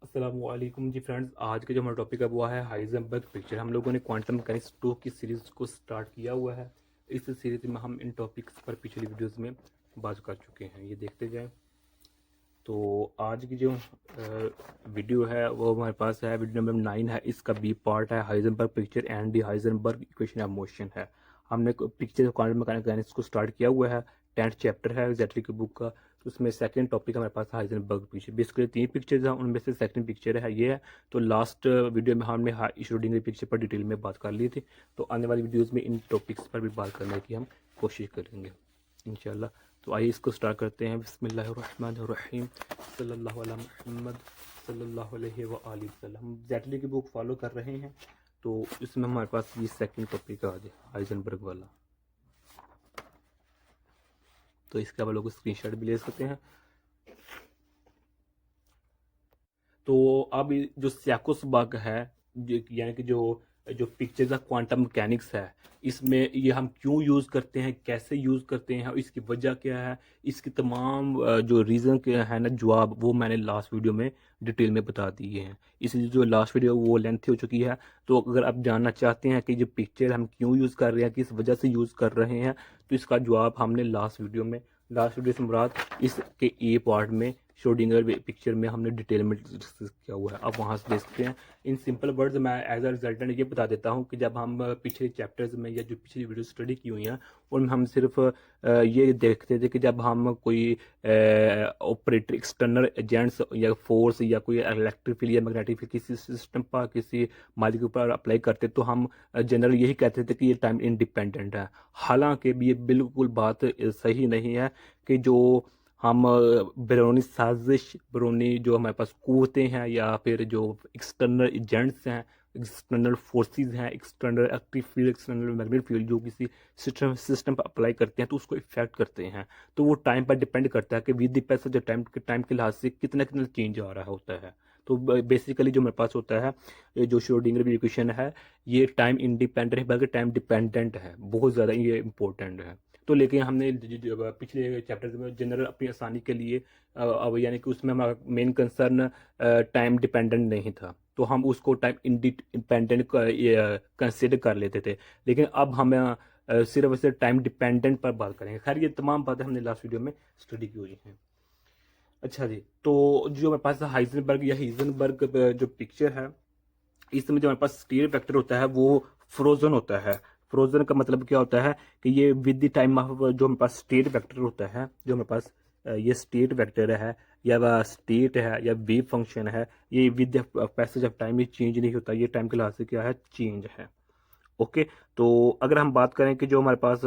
अस्सलामुअलैकुम जी फ्रेंड्स। आज का जो हमारा टॉपिक है वो है हाइजेनबर्ग पिक्चर। हम लोगों ने क्वांटम मैकेनिक्स 2 की सीरीज़ को स्टार्ट किया हुआ है। इस सीरीज़ में हम इन टॉपिक्स पर पिछली वीडियोस में बात कर चुके हैं, ये देखते जाएं। तो आज की जो वीडियो है वो हमारे पास है, वीडियो नंबर 9 है। इसका बी पार्ट है Heisenberg picture and the Heisenberg equation of motion है। हमने पिक्चर क्वांटम मैकेनिक्स को स्टार्ट किया हुआ है, 10th चैप्टर है जेटरी की बुक का। तो उसमें सेकंड टॉपिक हमारे पास हाइजेनबर्ग पिक्चर। बेसिकली 3 पिक्चर्स हैं, उनमें से सेकंड पिक्चर है ये है। तो लास्ट वीडियो में हमने श्रोडिंगर पिक्चर पर डिटेल में बात कर ली थी। तो आने वाली वीडियोज़ में इन टॉपिक्स पर भी बात करने की हम कोशिश करेंगे इंशाल्लाह। तो आइए इसको स्टार्ट करते हैं। बिस्मिल्लाहिर्रहमानिर्रहीम, सल्लल्लाहु अला मुहम्मद सल्लल्लाहु अलैहि व आलिहि वसल्लम। हम जेटली की बुक फॉलो कर रहे हैं, तो इसमें हमारे पास ये सेकंड टॉपिक आ गया हाइजेनबर्ग वाला। तो इसके आप लोग स्क्रीनशॉट भी ले सकते हैं। तो अब जो सैकोसबर्ग है, यानी कि जो जो पिक्चर्स ऑफ क्वांटम मैकेनिक्स है, इसमें ये हम क्यों यूज़ करते हैं, कैसे यूज़ करते हैं और इसकी वजह क्या है, इसकी तमाम जो रीज़न क्या है ना, जवाब वो मैंने लास्ट वीडियो में डिटेल में बता दिए हैं। इसलिए जो लास्ट वीडियो वो लेंथी हो चुकी है। तो अगर आप जानना चाहते हैं कि जो पिक्चर हम क्यों यूज़ कर रहे हैं, किस वजह से यूज़ कर रहे हैं, तो इसका जवाब हमने लास्ट वीडियो से मुराद इसके ए पार्ट में श्रोडिंगर पिक्चर में हमने डिटेल में डिस्कस किया हुआ है। आप वहाँ से देख सकते हैं। इन सिंपल वर्ड्स मैं एज अ रिजल्टेंट ये बता देता हूँ कि जब हम पिछले चैप्टर्स में या जो पिछली वीडियो स्टडी की हुई हैं उनमें हम सिर्फ ये देखते थे कि जब हम कोई ऑपरेटर एक्सटर्नल एजेंट्स या फोर्स या कोई इलेक्ट्रिक फील्ड या मैग्नेटिक फील्ड किसी सिस्टम पर किसी मालिक के ऊपर अप्लाई करते तो हम जनरल यही कहते थे कि ये टाइम इंडिपेंडेंट है। हालांकि ये बिल्कुल बात सही नहीं है कि जो हम बैरूनी साजिश, बैरूनी जो हमारे पास कुव्वतें हैं या फिर जो एक्सटर्नल एजेंट्स हैं, एक्सटर्नल फोर्सेस हैं, external active field, external magnetic field जो किसी सिस्टम पर अप्लाई करते हैं तो उसको इफेक्ट करते हैं। तो वो टाइम पर डिपेंड करता है कि with the passage of time के लिहाज से कितना कितना चेंज आ रहा होता है। तो बेसिकली जो मेरे पास होता है, ये जो श्रोडिंगर इक्वेशन है, ये टाइम इंडिपेंडेंट है बल्कि टाइम डिपेंडेंट है। बहुत ज़्यादा ये इंपॉर्टेंट है। तो लेकिन हमने पिछले चैप्टर में जनरल अपनी आसानी के लिए अब यानी कि उसमें हमारा मेन कंसर्न टाइम डिपेंडेंट नहीं था, तो हम उसको टाइम इंडिपेंडेंट कंसिडर कर लेते थे। लेकिन अब हम सिर्फ और सिर्फ टाइम डिपेंडेंट पर बात करेंगे। खैर ये तमाम बातें हमने लास्ट वीडियो में स्टडी की हुई हैं। अच्छा जी, तो जो हमारे पास हाइजेनबर्ग या हाइजेनबर्ग जो पिक्चर है, इसमें जो हमारे पास स्टीयर वेक्टर होता है वो फ्रोजन होता है। फ्रोजन का मतलब क्या होता है कि ये विद द टाइम ऑफ जो हमारे पास स्टेट वेक्टर होता है, जो हमारे पास ये स्टेट वेक्टर है या स्टेट है या वेव फंक्शन है, ये with the passage of time ये चेंज नहीं होता। ये टाइम के लिहाज से क्या है, चेंज है। ओके। तो अगर हम बात करें कि जो हमारे पास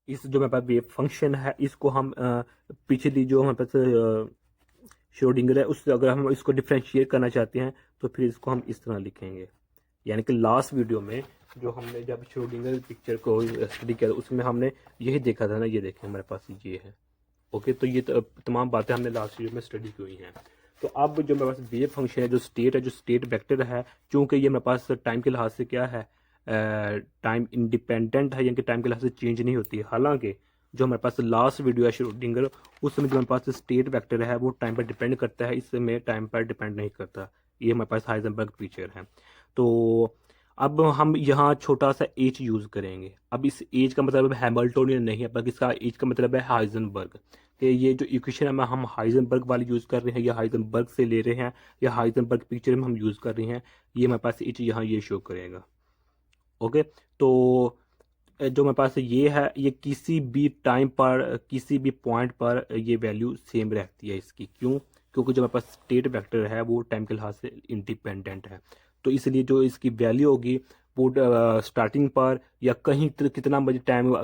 इस जो हमारे पास वेव फंक्शन है, इसको हम पिछली जो हमारे पास श्रोडिंगर है उससे अगर हम इसको डिफ्रेंशिएट करना चाहते हैं तो फिर इसको हम इस तरह लिखेंगे। यानी कि लास्ट वीडियो में जो हमने जब श्रोडिंगर पिक्चर को स्टडी किया था उसमें हमने यही देखा था ना, ये देखें हमारे पास ये है। ओके। तो ये तमाम बातें हमने लास्ट वीडियो में स्टडी की हुई हैं। तो अब जो मेरे पास वेव फंक्शन है, जो स्टेट है, जो स्टेट वेक्टर है, चूंकि ये मेरे पास टाइम के लिहाज से क्या है, टाइम इंडिपेंडेंट है, यानी कि टाइम के लिहाज से चेंज नहीं होती। हालांकि जो हमारे पास लास्ट वीडियो है श्रोडिंगर, उसमें जो हमारे पास स्टेट वेक्टर है वो टाइम पर डिपेंड करता है, इसमें टाइम पर डिपेंड नहीं करता। ये हमारे पास हाइजेनबर्ग फीचर है। तो अब हम यहाँ छोटा सा एच यूज़ करेंगे। अब इस एच का मतलब हैमिल्टोनियन नहीं है, बल्कि इसका एच का मतलब है हाइजेनबर्ग। कि ये जो इक्वेशन है हम हाइजेनबर्ग वाली यूज़ कर रहे हैं या हाइजेनबर्ग से ले रहे हैं या हाइजेनबर्ग पिक्चर में हम यूज़ कर रहे हैं, ये हमारे पास एच यहाँ ये शो करेगा। ओके। तो जो मेरे पास ये है, ये किसी भी टाइम पर किसी भी पॉइंट पर ये वैल्यू सेम रहती है इसकी। क्यों? क्योंकि जो मेरे पास स्टेट वेक्टर है वो टाइम के लिहाज से इंडिपेंडेंट है। तो इसलिए जो इसकी वैल्यू होगी वो स्टार्टिंग पर या कहीं कितना बजे टाइम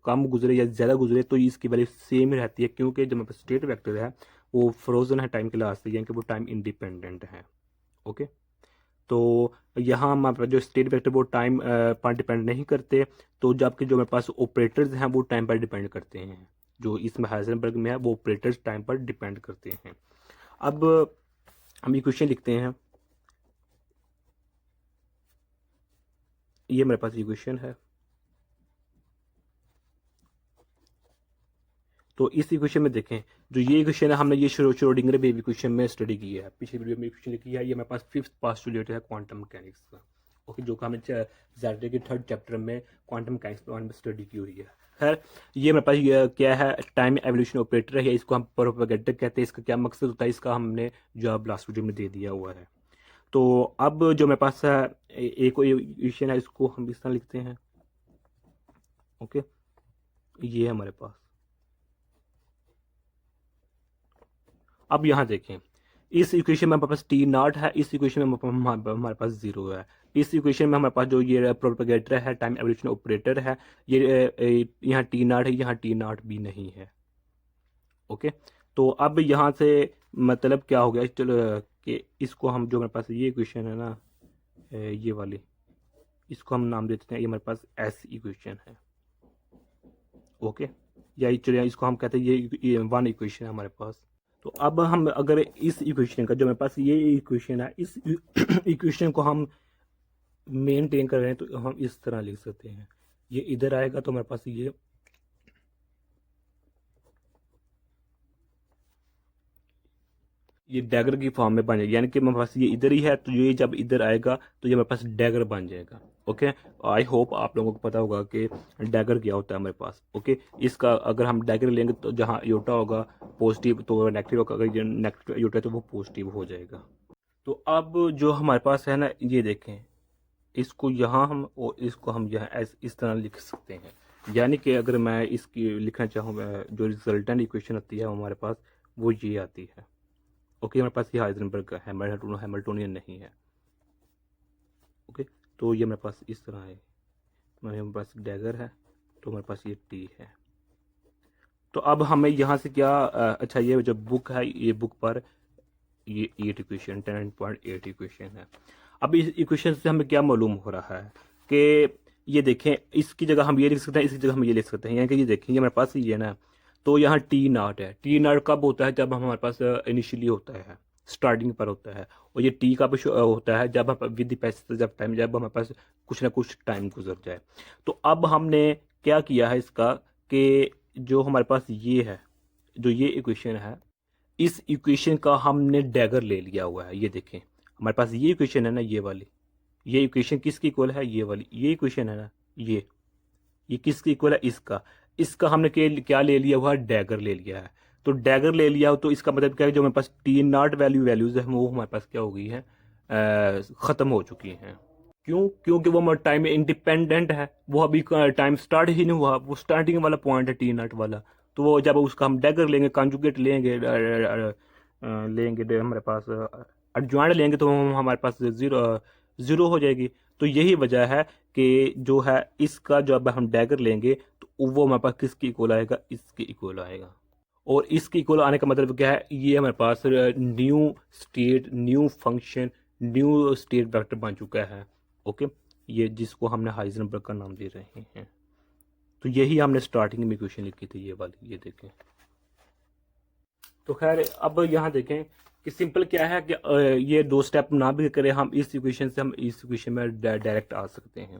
कम गुजरे या ज़्यादा गुजरे तो इसकी वैल्यू सेम रहती है, क्योंकि जो मेरे पास स्टेट वेक्टर है वो फ्रोजन है टाइम के लिहाज से, यानी कि वो टाइम इंडिपेंडेंट है। ओके। तो यहाँ हमारे जो स्टेट वेक्टर वो टाइम पर डिपेंड नहीं करते। तो जबकि जो मेरे पास ऑपरेटर्स हैं वो टाइम पर डिपेंड करते हैं। जो इसमें हाइजेनबर्ग में है वो ऑपरेटर्स टाइम पर डिपेंड करते हैं। अब हम इक्वेशन लिखते हैं। ये मेरे पास इक्वेशन है। तो इस इक्वेशन में देखें, जो ये इक्वेशन है हमने ये श्रोडिंगर वेव इक्वेशन में स्टडी की है, पिछली वीडियो में इक्वेशन लिखी है, ये मेरे पास 5th पोस्टुलेट है क्वांटम मैकेनिक्स का। ओके, जो कि हमने ज़ैडरे के 3rd चैप्टर में क्वांटम मैकेनिक्स में स्टडी की हुई है। खैर, ये मेरे पास ये क्या है, टाइम एवोल्यूशन ऑपरेटर है, इसको हम प्रोपेगेटर कहते हैं। इसका क्या मकसद होता है, इसका हमने जवाब लास्ट वीडियो में दे दिया हुआ है। तो अब जो मेरे पास है एक इक्वेशन है, इसको हम इस तरह लिखते हैं। ओके, ये है हमारे पास। अब यहाँ देखें, इस इक्वेशन में हमारे पास टी नॉट है, इस इक्वेशन में हमारे पास जीरो है। इस इक्वेशन में हमारे पास जो ये प्रोपेगेटर है, टाइम एवोल्यूशन ऑपरेटर है, ये यहाँ टी नॉट है, यहाँ टी नॉट भी नहीं है। ओके, तो अब यहाँ से मतलब क्या हो गया, चलो कि इसको हम, जो हमारे पास ये इक्वेशन है ना, ये वाली, इसको हम नाम देते हैं, ये हमारे पास एस इक्वेशन है। ओके, या चलिए इसको हम कहते हैं ये वन इक्वेशन है हमारे पास। तो अब हम अगर इस इक्वेशन का, जो मेरे पास ये इक्वेशन है, इस इक्वेशन को हम मेनटेन कर रहे हैं, तो हम इस तरह लिख सकते हैं। ये इधर आएगा तो हमारे पास ये डैगर की फॉर्म में बन जाएगा, यानी कि मेरे पास ये इधर ही है, तो ये जब इधर आएगा तो ये मेरे पास डैगर बन जाएगा। ओके, आई होप आप लोगों को पता होगा कि डैगर क्या होता है हमारे पास। ओके, इसका अगर हम डैगर लेंगे तो जहाँ योटा होगा पॉजिटिव तो नेगेटिव होगा, अगर ये नेगेटिव योटा है तो वो पॉजिटिव हो जाएगा। तो अब जो हमारे पास है ना, ये देखें, इसको यहाँ हम और इसको हम यहाँ इस तरह लिख सकते हैं। यानी कि अगर मैं इसकी लिखना चाहूँ, जो रिजल्टेंट इक्वेशन आती है हमारे पास, वो ये आती है। ओके, हमारे पास ये हाइजेनबर्ग का है, हैमिल्टोनियन नहीं है। ओके, तो ये मेरे पास इस तरह है, मेरे पास डैगर है, तो मेरे पास ये टी है। तो अब हमें यहाँ से क्या, अच्छा ये जो बुक है, ये बुक पर ये 8 इक्वेशन 10.8 इक्वेशन है। अब इस इक्वेशन से हमें क्या मालूम हो रहा है कि ये देखें, इसकी जगह हम ये लिख सकते हैं, इसकी जगह हम ये लिख सकते हैं। यानी कि ये देखें, ये मेरे पास ये ना, तो यहाँ टी नॉट है। टी नॉट कब होता है, जब हमारे पास इनिशियली होता है, स्टार्टिंग पर होता है। और ये टी कब होता है, जब हम विद पैसेज ऑफ टाइम, जब हमारे पास कुछ ना कुछ टाइम गुजर जाए। तो अब हमने क्या किया है इसका, कि जो हमारे पास ये है, जो ये इक्वेशन है, इस इक्वेशन का हमने डैगर ले लिया हुआ है। ये देखें, हमारे पास ये इक्वेशन है ना, ये वाली, ये इक्वेशन किसकी इक्वल है, ये वाली, ये इक्वेशन है ना, ये किसकी इक्वल है, इसका। इसका हमने क्या ले लिया हुआ, डैगर ले लिया है। तो डैगर ले लिया हो तो इसका मतलब क्या है, जो हमारे पास टी नॉट वैल्यूज है, वो हमारे पास क्या हो गई है, खत्म हो चुकी हैं। क्यों? क्योंकि वो हमारा टाइम इंडिपेंडेंट है, वो अभी टाइम स्टार्ट ही नहीं हुआ, वो स्टार्टिंग वाला पॉइंट है टी नॉट वाला। तो वो जब उसका हम डैगर लेंगे, कॉन्जुगेट लेंगे, हमारे पास एडजॉइंट लेंगे, तो हमारे पास जीरो हो जाएगी। तो यही वजह है कि जो है इसका जब हम डैगर लेंगे तो वो हमारे पास किसकी इक्वल आएगा, इसकी इक्वल आएगा। और इसकी इक्वल आने का मतलब क्या है, ये हमारे पास new state, new function, new state vector बन चुका है। ओके, ये जिसको हमने हाइजेनबर्ग का नाम दे रहे हैं। तो यही हमने स्टार्टिंग में इक्वेशन लिखी थी, ये वाली, ये देखें। तो खैर, अब यहाँ देखें कि सिंपल क्या है कि ये दो स्टेप ना भी करें, हम इस इक्वेशन से हम इस इक्वेशन में डायरेक्ट आ सकते हैं।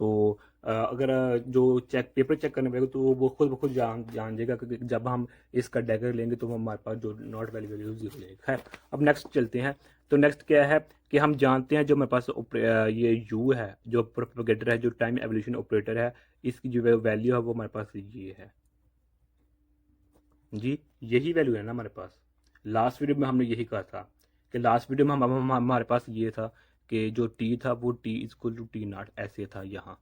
तो अगर जो पेपर चेक करने पड़ेगा तो वो खुद ब खुद जान जान जाएगा कि जब हम इसका डैगर लेंगे तो हमारे पास जो नॉट वैल्यू जीरो लेगा। खैर, अब नेक्स्ट चलते हैं। तो नेक्स्ट क्या है कि हम जानते हैं, जो मेरे पास ये यू है, जो प्रोपेगेटर है, जो टाइम एवोल्यूशन ऑपरेटर है, इसकी जो वैल्यू है वो हमारे पास ये है जी, यही वैल्यू है ना हमारे पास। लास्ट वीडियो में हमने यही कहा था कि लास्ट वीडियो में हमारे पास ये था कि जो टी था वो T equal to T naught ऐसे था यहाँ।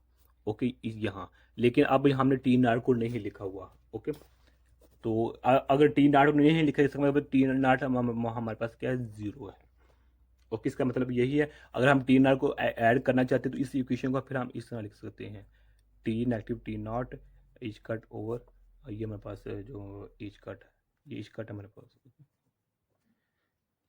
ओके, यहाँ, लेकिन अब हमने टी नॉट को नहीं लिखा हुआ। ओके, तो अगर टी नॉट को नहीं लिखा, इसका मतलब टी नॉट हमारे पास क्या है, जीरो है। ओके, इसका मतलब यही है, अगर हम टी नॉट को ऐड करना चाहते हैं तो इस इक्वेशन को फिर हम इस तरह लिख सकते हैं, T negative T not etch cut over, ये हमारे पास जो इच कट है, ये इच कट हमारे पास,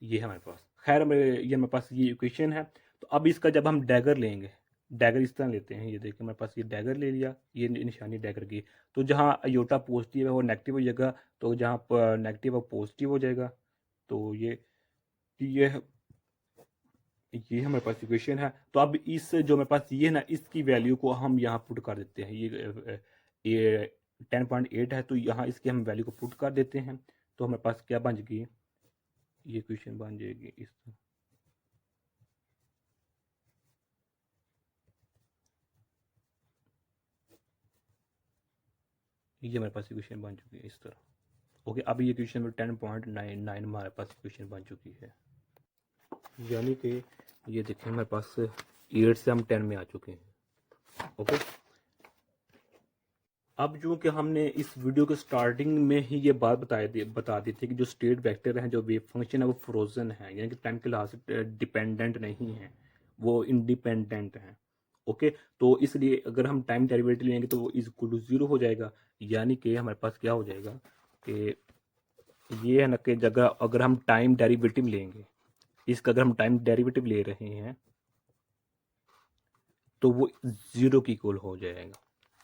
ये है हमारे पास। खैर, ये हमारे पास ये इक्वेशन है। तो अब इसका जब हम डैगर लेंगे, डैगर इस तरह लेते हैं, ये देखिए हमारे पास ये डैगर ले लिया, ये निशानी डैगर की। तो जहाँ योटा पॉजिटिव है वो नेगेटिव हो जाएगा, तो जहाँ नेगेटिव वो पॉजिटिव हो जाएगा। तो ये ये हमारे पास इक्वेशन है। तो अब इस जो मेरे पास ये है ना, इसकी वैल्यू को हम यहाँ पुट कर देते हैं। ये 10.8 है, तो यहाँ इसकी हम वैल्यू को पुट कर देते हैं, तो हमारे पास क्या बन जाएगी, ये इक्वेशन बन जाएगी इस तरह। ये हमारे पास इक्वेशन बन चुकी है इस तरह। ओके, अब ये इक्वेशन में 10.99 हमारे पास इक्वेशन बन चुकी है, यानी कि ये देखें हमारे पास 8 से हम 10 में आ चुके हैं। ओके, अब जो कि हमने इस वीडियो के स्टार्टिंग में ही ये बात बता दी थी कि जो स्टेट वेक्टर हैं, जो वेव फंक्शन है, वो फ्रोजन है, यानी कि टाइम के लिहाज से डिपेंडेंट नहीं है, वो इंडिपेंडेंट हैं। ओके, तो इसलिए अगर हम टाइम डेरिवेटिव लेंगे तो वो इज इक्वल टू 0 हो जाएगा, यानी कि हमारे पास क्या हो जाएगा कि ये है ना कि जगह अगर हम टाइम डेरिवेटिव लेंगे, इसका अगर हम टाइम डेरिवेटिव ले रहे हैं तो वो 0 की इक्वल हो जाएगा।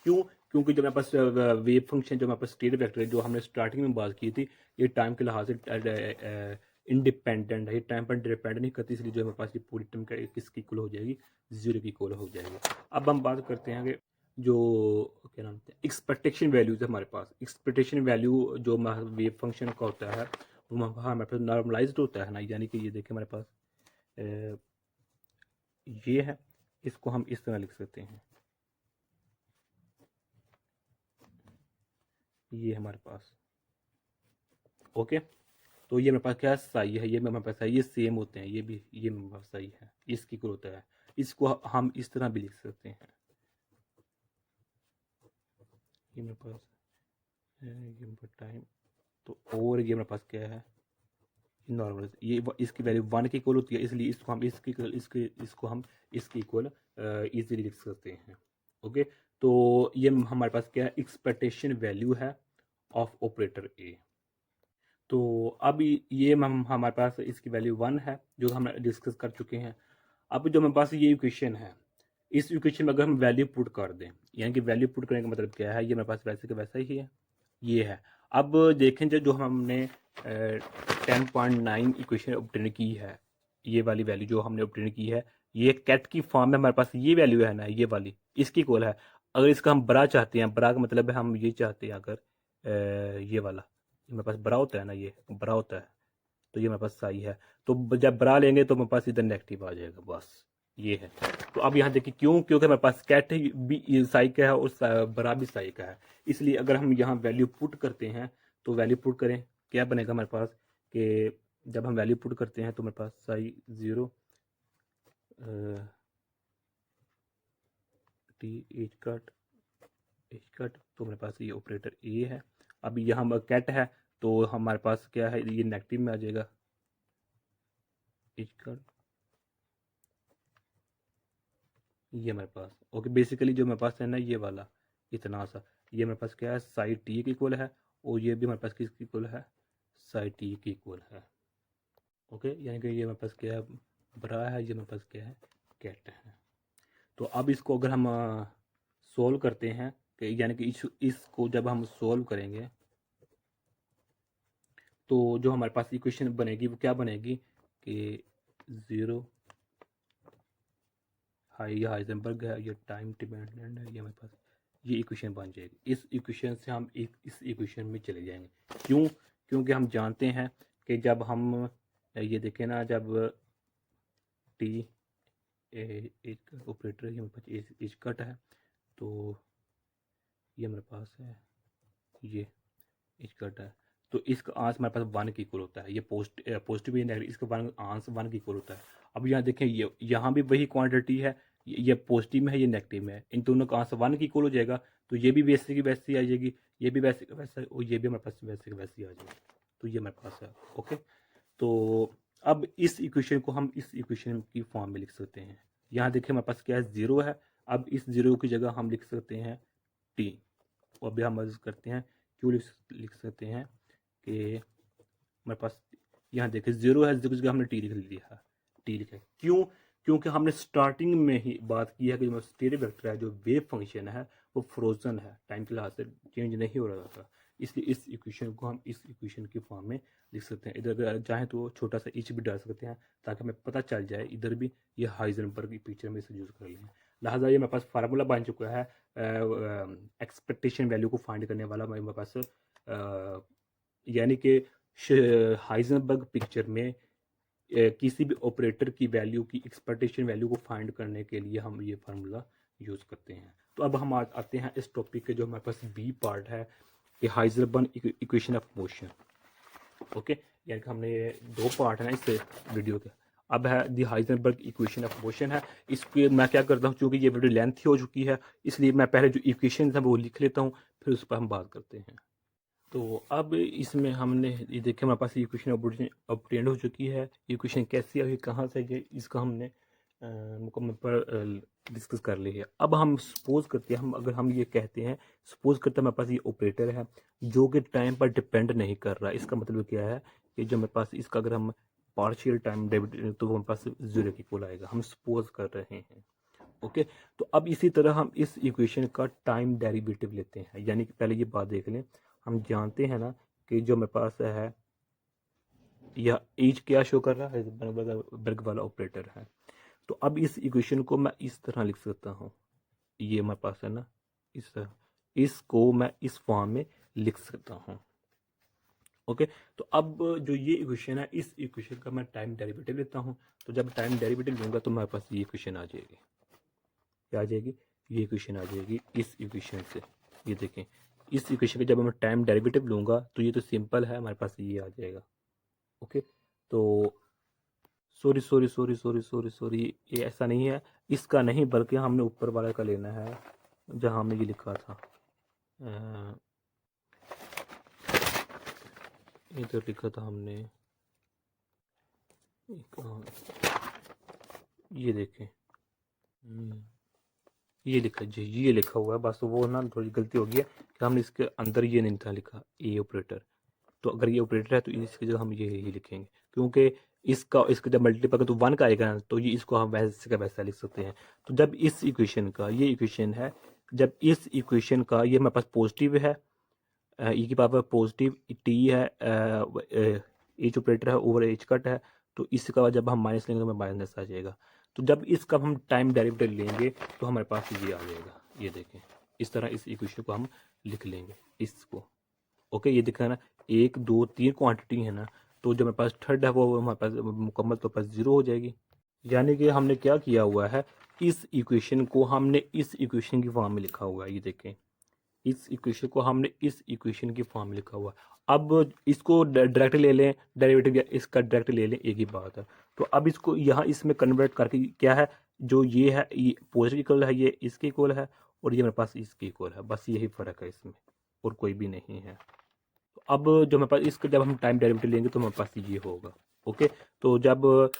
क्यों? क्योंकि जो हमारे पास वेव फंक्शन, जो हमारे पास स्टेट वेक्टर है, जो हमने स्टार्टिंग में बात की थी, ये टाइम के लिहाज से इंडिपेंडेंट है, ये टाइम पर डिपेंड नहीं करती, इसलिए जो हमारे पास ये पूरी टाइम का किसकी इक्वल हो जाएगी, 0 की इक्वल हो जाएगी। अब हम बात करते हैं कि जो क्या नाम है एक्सपेक्टेशन वैल्यूज है हमारे पास। एक्सपेक्टेशन वैल्यू जो वेव फंक्शन का होता है वो हमारे पास नॉर्मलाइज्ड होता है ना, यानी कि ये देखिए हमारे पास ये है, इसको हम इस तरह लिख सकते हैं, ये हमारे पास। ओके, तो ये मेरे पास क्या साई है, ये मेरे पास है, ये सेम होते हैं, ये भी ये मेरे पास साई है, इसकी इक्वल होता है। इसको हम इस तरह भी लिख सकते हैं, ये मेरे पास है, ये मेरे पास टाइम, तो और ये मेरे पास क्या है, नॉर्मल, ये इसकी वैल्यू 1 की इक्वल होती है, इसलिए इसको हम इसको हम इसकी इक्वल इजीली लिख सकते हैं। ओके, तो ये हमारे पास क्या है, एक्सपेक्टेशन वैल्यू है ऑफ ऑपरेटर ए। तो अब ये हमारे पास इसकी वैल्यू 1 है, जो हम डिस्कस कर चुके हैं। अब जो हमारे पास ये इक्वेशन है, इस इक्वेशन में अगर हम वैल्यू पुट कर दें, यानी कि वैल्यू पुट करने का मतलब क्या है, ये मेरे पास वैसे का वैसा ही है, ये है। अब देखें जो हमने 10.9 इक्वेशन ऑब्टेन की है, ये वाली वैल्यू जो हमने ऑब्टेन की है, ये कैट की फॉर्म में हमारे पास ये वैल्यू है ना, ये वाली इसकी इक्वल है। अगर इसका हम बड़ा चाहते हैं, बड़ा का मतलब है हम ये चाहते हैं, अगर ये वाला मेरे पास बड़ा होता है ना, ये बड़ा होता है, तो ये मेरे पास साई है, तो जब बड़ा लेंगे तो मेरे पास इधर नेगेटिव आ जाएगा, बस ये है। तो अब यहाँ देखिए क्यों, क्योंकि मेरे पास कैट भी साई का है और बड़ा भी साई का है, इसलिए अगर हम यहाँ वैल्यू पुट करते हैं, तो वैल्यू पुट करें, क्या बनेगा हमारे पास कि जब हम वैल्यू पुट करते हैं तो मेरे पास साई 0 टी एच कट, तो मेरे पास ये ऑपरेटर ए है। अब यहाँ कैट है, तो हमारे पास क्या है, ये नेगेटिव में आ जाएगा एच कट, ये मेरे पास। ओके, बेसिकली जो मेरे पास है ना, ये वाला इतना सा, ये मेरे पास क्या है, साइड टी की इक्वल है, और ये भी मेरे पास किसकी इक्वल है, साइड टी की इक्वल है। ओके, यानी कि ये मेरे पास क्या है, बड़ा है, ये मेरे पास क्या है, कैट है। तो अब इसको अगर हम सोल्व करते हैं, कि यानी कि इसको जब हम सोल्व करेंगे, तो जो हमारे पास इक्वेशन बनेगी वो क्या बनेगी कि 0 ये हाइजेनबर्ग है, ये टाइम डिपेंडेंट है, ये हमारे पास ये इक्वेशन बन जाएगी। इस इक्वेशन से हम इस इक्वेशन में चले जाएंगे। क्यों? क्योंकि हम जानते हैं कि जब हम ये देखें ना, जब टी एक ऑपरेटर है, हमारे पास एज कट है, तो ये हमारे पास है, ये एज कट है, तो इसका आंस हमारे पास 1 की इक्वल होता है, ये पॉजिटिव या नेगेटिव, इसका आंस 1 की इक्वल होता है। अब यहाँ देखें, ये यहाँ भी वही क्वांटिटी है, ये पॉजिटिव में है, ये नेगेटिव में है, इन दोनों का आंसर 1 की इक्वल हो जाएगा, तो ये भी वैसे की वैसी आ जाएगी, ये भी वैसे का वैसा, और ये भी हमारे पास वैसे की वैसी आ जाएगी, तो ये हमारे पास है। ओके, तो अब इस इक्वेशन को हम इस इक्वेशन की फॉर्म में लिख सकते हैं। यहाँ देखिए हमारे पास क्या है, 0 है, अब इस 0 की जगह हम लिख सकते हैं टी, और अभी हम मदद करते हैं, क्यों लिख सकते हैं कि हमारे पास यहाँ देखिए 0 है, 0 की जगह हमने टी लिख लिया, टी लिखा। क्यों? क्योंकि हमने स्टार्टिंग में ही बात की है कि जो स्टेट वेक्टर है, जो वेव फंक्शन है, वो फ्रोजन है, टाइम के लिहाज से चेंज नहीं हो रहा था, इसलिए इस इक्वेशन को हम इस इक्वेशन की फॉर्म में लिख सकते हैं। इधर अगर चाहें तो छोटा सा इच भी डाल सकते हैं, ताकि हमें पता चल जाए इधर भी ये हाइजेनबर्ग की पिक्चर में इसे यूज़ कर लें। लिहाजा ये मेरे पास फार्मूला बन चुका है एक्सपेक्टेशन वैल्यू को फाइंड करने वाला मेरे पास, यानी कि हाइजेनबर्ग पिक्चर में किसी भी ऑपरेटर की वैल्यू की एक्सपेक्टेशन वैल्यू को फाइंड करने के लिए हम ये फार्मूला यूज़ करते हैं। तो अब हम आते हैं इस टॉपिक के जो हमारे पास बी पार्ट है कि Heisenberg equation of motion. Okay, यानी कि हमने ये दो पार्ट है ना इस वीडियो के। अब है दी हाइजेनबर्ग इक्वेशन ऑफ मोशन है। इसके मैं क्या करता हूँ, चूँकि ये वीडियो लेंथी हो चुकी है इसलिए मैं पहले जो इक्वेशन है वो लिख लेता हूँ, फिर उस पर हम बात करते हैं। तो अब इसमें हमने ये देखे हमारे पास इक्वेशन ऑब्टेंड हो चुकी है। इक्वेशन कैसी आई, कहाँ से ये, इसका हमने मुकम्मल पर डिस्कस कर ली है। अब हम सपोज करते हैं, अगर हम ये कहते हैं, सपोज करते हैं हमारे पास ये ऑपरेटर है जो कि टाइम पर डिपेंड नहीं कर रहा। इसका मतलब क्या है कि जो हमारे पास इसका अगर हम पार्शियल टाइम डेरिवेटिव तो वो हमारे पास जीरो की इक्वल आएगा, हम सपोज कर रहे हैं। ओके, तो अब इसी तरह हम इस इक्वेशन का टाइम डेरिवेटिव लेते हैं। यानी कि पहले ये बात देख लें, हम जानते हैं ना कि जो मेरे पास है यह एज क्या शो कर रहा है, बर्ग वाला ऑपरेटर है। तो अब इस इक्वेशन को मैं इस तरह लिख सकता हूँ, ये मेरे पास है ना इस तरह, इसको मैं इस फॉर्म में लिख सकता हूँ। ओके, तो अब जो ये इक्वेशन है इस इक्वेशन का मैं टाइम डेरिवेटिव लेता हूँ। तो जब टाइम डेरिवेटिव लूँगा तो मेरे पास ये इक्वेशन आ जाएगी। क्या आ जाएगी? ये इक्वेशन आ जाएगी इस इक्वेशन से। ये देखें, इस इक्वेशन का जब मैं टाइम डेरिवेटिव लूँगा तो ये तो सिंपल है, हमारे पास ये आ जाएगा। ओके, तो सॉरी, ये ऐसा नहीं है, इसका नहीं बल्कि हमने ऊपर वाले का लेना है जहाँ हमने ये लिखा था। इधर लिखा था हमने, ये देखें, ये लिखा जी, ये लिखा हुआ है, बस वो ना थोड़ी गलती हो गई है कि हमने इसके अंदर ये नहीं था लिखा, ए ऑपरेटर। तो अगर ये ऑपरेटर है तो इसकी जगह हम ये लिखेंगे, क्योंकि इसका जब मल्टीपल तो 1 का आएगा ना, तो ये इसको हम वैसे का वैसा लिख सकते हैं। तो जब इस इक्वेशन का, ये इक्वेशन है, जब इस इक्वेशन का ये हमारे पास पॉजिटिव है, ई की पावर पॉजिटिव टी है, एच ऑपरेटर है, ओवर एच कट है, तो इसका जब हम माइनस लेंगे तो हमें माइनस आ जाएगा। तो जब इसका हम टाइम डेरिवेटिव लेंगे तो हमारे पास ये आ जाएगा। ये देखें, इस तरह इस इक्वेशन को हम लिख लेंगे इसको। ओके, ये दिखा ना, 1 2 3 क्वांटिटी है ना, तो जो हमारे पास थर्ड है वो हमारे पास मुकम्मल तौर पर जीरो हो जाएगी। यानी कि हमने क्या किया हुआ है, इस इक्वेशन को हमने इस इक्वेशन की फॉर्म में लिखा हुआ है। ये देखें, इस इक्वेशन को हमने इस इक्वेशन की फॉर्म में लिखा हुआ है। अब इसको डायरेक्ट ले लें डेरिवेटिव, या इसका डायरेक्ट ले लें, एक ही बात है। तो अब इसको यहाँ इसमें कन्वर्ट करके क्या है, जो ये है ये पॉजिटिव इक्वल है, ये इसके इक्वल है, और ये मेरे पास इसके इक्वल है। बस यही फ़र्क है इसमें, और कोई भी नहीं है। तो अब जो हमारे पास इसका जब हम टाइम डेरिवेटिव लेंगे तो हमारे पास ये होगा। ओके, तो जब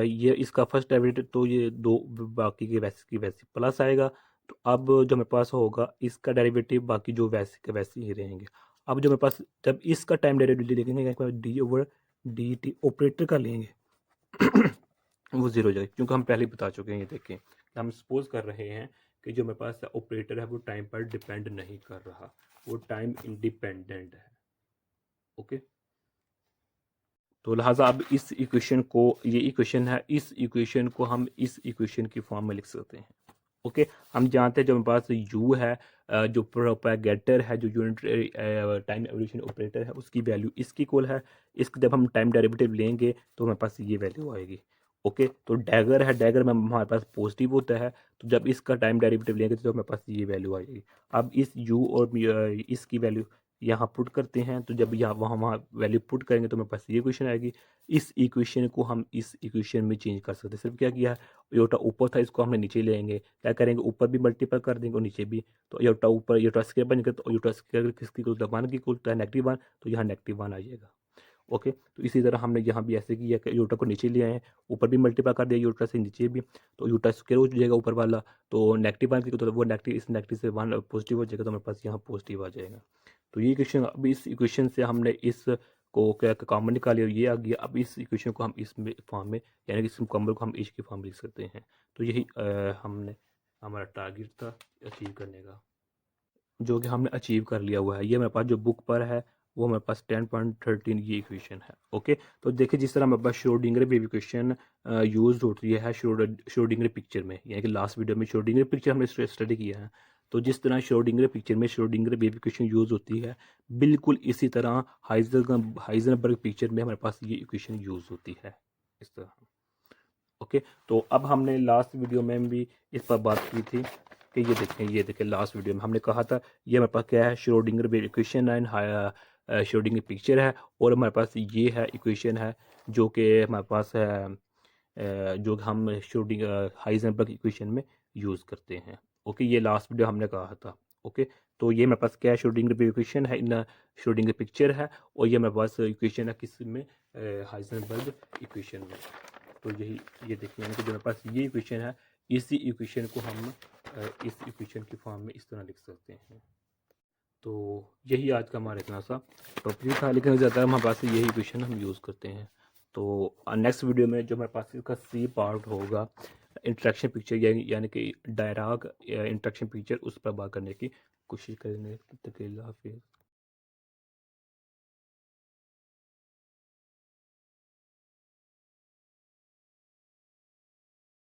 ये इसका फर्स्ट डेरिवेटिव, तो ये दो बाकी के वैसे की वैसे प्लस आएगा। तो अब जो मेरे पास होगा इसका डेरिवेटिव, बाकी जो वैसे के वैसे ही रहेंगे। अब जो मेरे पास जब इसका टाइम डेरिवेटिव लेंगे, D over D T operator का लेंगे वो जीरो हो जाएगा, क्योंकि हम पहले ही बता चुके हैं। ये देखें, हम सपोज कर रहे हैं कि जो मेरे पास ऑपरेटर है वो टाइम पर डिपेंड नहीं कर रहा, वो टाइम इंडिपेंडेंट है। ओके, तो लिहाजा अब इस इक्वेशन को, ये इक्वेशन है, इस इक्वेशन को हम इस इक्वेशन की फॉर्म में लिख सकते हैं। ओके, हम जानते हैं जो हमारे पास यू है, जो प्रोपेगेटर है, जो यूनिट टाइम एवोल्यूशन ऑपरेटर है, उसकी वैल्यू इसकी इक्वल है। इसका जब हम टाइम डेरिवेटिव लेंगे तो हमारे पास ये वैल्यू आएगी। ओके, तो डैगर है, डैगर में हमारे पास पॉजिटिव होता है, तो जब इसका टाइम डेरिवेटिव लेंगे तो हमारे पास ये वैल्यू आएगी। अब इस यू और इसकी वैल्यू यहाँ पुट करते हैं, तो जब यहाँ वहाँ वैल्यू पुट करेंगे तो हमारे पास ये इक्वेशन आएगी। इस इक्वेशन को हम इस इक्वेशन में चेंज कर सकते हैं। सिर्फ क्या किया है, योटा ऊपर था, इसको हमने नीचे ले आएंगे। क्या करेंगे, ऊपर भी मल्टीपल कर देंगे और नीचे भी। तो योटा ऊपर योटा स्क्वायर बन जाएगा, तो योटा स्क्वायर किसकी कुल 1 की कुल तो है -1, तो यहाँ -1 आ जाएगा। ओके, तो इसी तरह हमने यहाँ भी ऐसे किया कि योटा को नीचे ले आए, ऊपर भी मल्टीपल कर दिया योटा से नीचे भी, तो योटा स्क्वायर हो जाएगा ऊपर वाला, तो -1 की तो वो नेगेटिव, इस नेगेटिव से 1 पॉजिटिव हो जाएगा, तो हमारे पास यहाँ पॉजिटिव आ जाएगा। तो ये इक्वेशन, अब इस इक्वेशन से हमने इस को क्या कॉमन निकाले, ये आ गया। अब इस इक्वेशन को हम इस फॉर्म में, यानी कि इस मुकम्मल को हम एच की फॉर्म में लिख सकते हैं। तो यही हमने हमारा टारगेट था अचीव करने का, जो कि हमने अचीव कर लिया हुआ है। ये मेरे पास जो बुक पर है वो हमारे पास 10.13 ये इक्वेशन है। ओके, तो देखिए जिस तरह हमारे पास श्रोडिंगर वेव इक्वेशन यूज होती है श्रोडिंगर पिक्चर में, यानी कि लास्ट वीडियो में श्रोडिंगर पिक्चर हमने स्टडी किया है, तो जिस तरह श्रोडिंगर पिक्चर में श्रोडिंगर वेव इक्वेशन यूज होती है, बिल्कुल इसी तरह हाइजेनबर्ग पिक्चर में हमारे पास ये इक्वेशन यूज होती है इस तरह। ओके, तो अब हमने लास्ट वीडियो में भी इस पर बात की थी कि ये देखें लास्ट वीडियो में हमने कहा था ये हमारे पास क्या है, Schrodinger wave equation and Schrodinger picture है, और हमारे पास ये है इक्वेशन है जो कि हमारे पास है जो हम श्रोडिंगर हाइजेनबर्ग इक्वेशन में यूज़ करते हैं। ओके, ये लास्ट वीडियो हमने कहा था। ओके, तो ये मेरे पास क्या है, श्रोडिंगर वेव इक्वेशन है, इन श्रोडिंगर पिक्चर है, और ये मेरे पास इक्वेशन है किस में, हाइजेनबर्ग इक्वेशन में। तो यही ये देखिए, यानी कि जो मेरे पास ये इक्वेशन है, इसी इक्वेशन को हम इस इक्वेशन की फॉर्म में इस तरह लिख सकते हैं। तो यही आज का हमारा इतना सा टॉपिक था, लेकिन ज़्यादा हमारे पास यही इक्वेशन हम यूज़ करते हैं। तो नेक्स्ट वीडियो में जो हमारे पास इसका सी पार्ट होगा, इंट्रैक्शन पिक्चर यानी कि डायराग इंट्रैक्शन पिक्चर, उस पर बात करने की कोशिश करेंगे। तब तक के लिए हाफिज़।